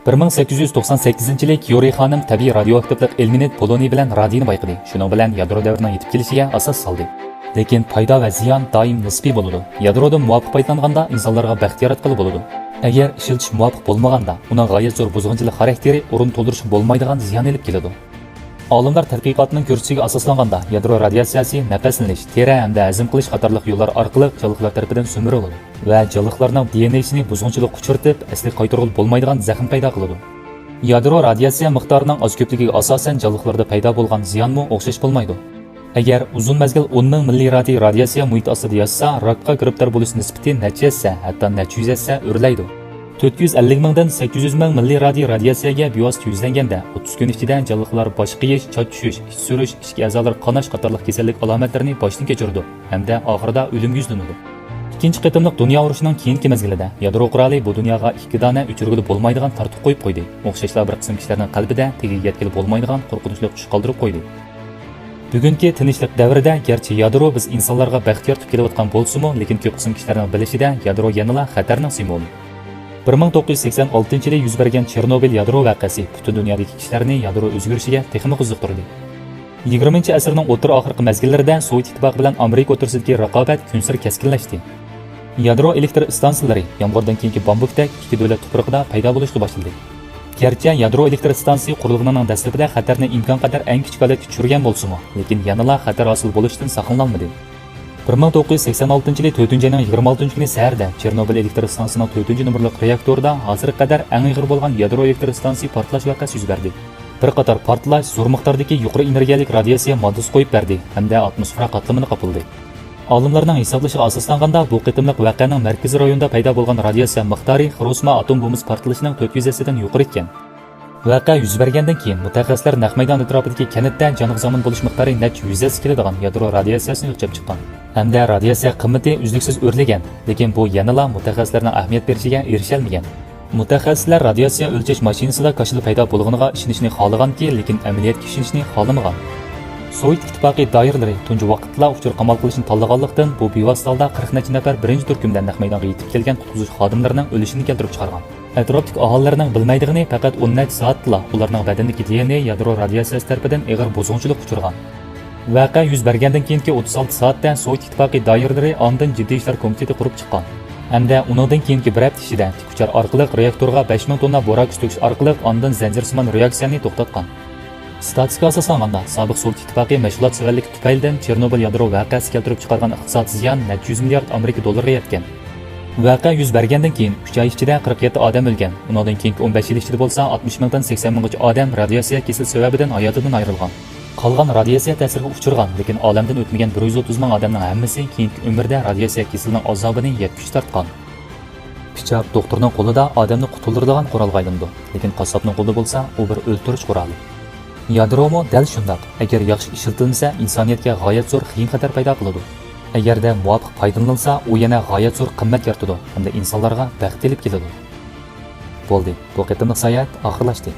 1898-yili Kyori xonim tabiiy radioaktivlik ilminit poloniy bilan radiyni bayqidi. Shuning bilan yadro davrining yetib kelishiga asos soldi. Lekin foyda va ziyon doim nisbiy bo'ladi. Yadrodan muvofiq foydalanganda insonlarga baxt yaratqili bo'ladi. Agar ishiltish muvofiq bo'lmaganda, uning g'oyat zo'r buzg'unchilik xarakteri o'rin to'ldirish bo'lmaydigan ziyon olib keladi. Olimlar tadqiqotining ko'rsatishga asoslanganda, yadro radiatsiyasi nafaslanish, teri hamda hazm qilish qatorliq yo'llar orqali jonliqlar tomonidan so'miriladi va jonliqlarning DNAsini buzg'unchilik uchirtib, asli qaytarib bo'lmaydigan zaxm paydo qiladi. Yadro radiatsiya miqdorining oz ko'pligiga asosan jonliqlarda paydo bo'lgan ziyonmi o'xshash bo'lmaydi. Agar uzun mazgil 10 ming milliradiy radiatsiya muhit ostida yotsa, rakka giribtor bo'lish nisbati necha hassa, hatto necha yuz hassa o'rlaydi. 450 mingdan 800 ming milliradiy radiatsiyaga bevosita yuzlanganda 30 kun ichida jonliqlar bosh qiyish, choch tushish, ich surish, ichki a'zolar qanash qatorliq kasallik alomatlarini boshdan kechirdi hamda oxirida o'limga yuzlanadi. Ikkinchi qitimliq dunyo urushining keyingi mezgilida yadro quroli bu dunyoga ikki dona o'chirgili bo'lmaydigan tartib qo'yib qo'ydi. O'xshashlar bir qism kishilarning qalbida tegiga yetkili bo'lmaydigan qo'rqinchli tush qoldirib qo'ydi. Bugungi tinchlik davrida garchi yadro biz insonlarga baxt yaratib kelayotgan bo'lsa-mu, lekin ko'p qism kishilarning bilishida yadro yanada xatarning simvoli. 1986-yilda yuz bergan Chernobil yadro voqeasi butun dunyodagi kishilarni yadro o'zgarishiga texnik qiziqtirdi. 20-asrning o'rta oxirgi mezgillarida Sovet ittifoqi bilan Amerika o'rtasidagi raqobat kunsir keskinlashdi. Yadro elektr stansiyalari yomg'irdan keyingi bambukdek ikki davlat tuprog'ida paydo bo'lishga boshladi. Garchi yadro elektr stansiya qurilganining dastlabida xatarni imkon qadar eng kichik holatga tushirgan bo'lsa-mu, lekin yanada xatar hosil bo'lishdan saqlanolmadi. 1986-yili 4-oyning 26-kuni saharda Chernobil elektr stansiyasining 4-nomerlik reaktorida hozirga qadar eng og'ir bo'lgan yadro elektr stansiya portlash voqeasi yuz berdi. Bir qator portlash zo'r miqdordagi yuqori energiyalik radiatsiya moddasi qo'yib berdi hamda atmosfera qatlamini qopildi. Olimlarning hisoblashiga asoslanganda bu qitimliq voqeaning markaziy rayonda paydo bo'lgan radiatsiya miqdori Hiroshima atom bombasi portlashining 400 dan yuqori ekan. Voqea yuz bergandan keyin mutaxassislar naq maydon atrofidagi kanatda jonliq bo'lish miqdori necha yuz keladigan yadro radiatsiyasini o'lchab chiqqan. Hamda radiatsiya qimmati uzluksiz o'rlagan, lekin bu yanada mutaxassislarning ahamiyat berishiga erishalmagan. Mutaxassislar radiatsiya o'lchash mashinasida kashil paydo bo'lganiga ishonishni xohlaganki, lekin amaliyotga ishonishni xohlamagan. Sovet ittifoqi doiralari tunji vaqtda uchur qamal qilishni tanlaganlikdan bu bevosita 40 necha nafar birinchi turkumdan naq maydonga yetib kelgan qutqizish xodimlarining o'lishini keltirib chiqargan. Atrofdagi aholilarning bilmaydigini faqat 10 necha soatda ularning badanidagi DNA yadro radiatsiyasi tarafidan og'ir buzg'unchilik uchirgan. Voqea yuz bergandan keyingi 36 soatda Sovet ittifoqi doiralari ondan jiddiy ishlar komiteti qurib chiqqan. Hamda undan keyingi bir hafta ichida tikuchar orqali reaktorga 5000 tonna borak to'kish orqali ondan zanjirsimon reaksiyani to'xtatgan. Statistika asoslanganda sobiq Sovet ittifoqi mashg'ulot sevarlik tufaylidan Chernobil yadro voqeasi keltirib chiqargan iqtisodiy ziyon necha yuz milliard Amerika dollariga yetgan. Voqea yuz bergandan keyin 3 oy ichida 47 odam o'lgan. Undan keyingi 15 yil ichida bo'lsa 60 mingdan 80 minggacha odam radiatsiya kasal sababidan hayotidan ayrilgan. Qolgan radiatsiya ta'siriga uchirgan, lekin olamdan o'tmagan 130 ming odamning hammasi keyingi umrda radiatsiya kasalining azobini yetkish tortgan. Pichoq doktorning qo'lida odamni qutuldiradigan qurolga aylandi, lekin qassobning qo'lida bo'lsa, u bir o'ltirish quroli. Yadromo dal shundoq. Agar yaxshi ishlatilsa, insoniyatga g'oyat zo'r qiyin xatar paydo qiladi. Agarda muvofiq foydalanilsa, u yana g'oyat zo'r qimmat yaratadi hamda insonlarga baxt kelib keladi. Bo'ldi. Bu qitimliq sayohat oxirlashdi.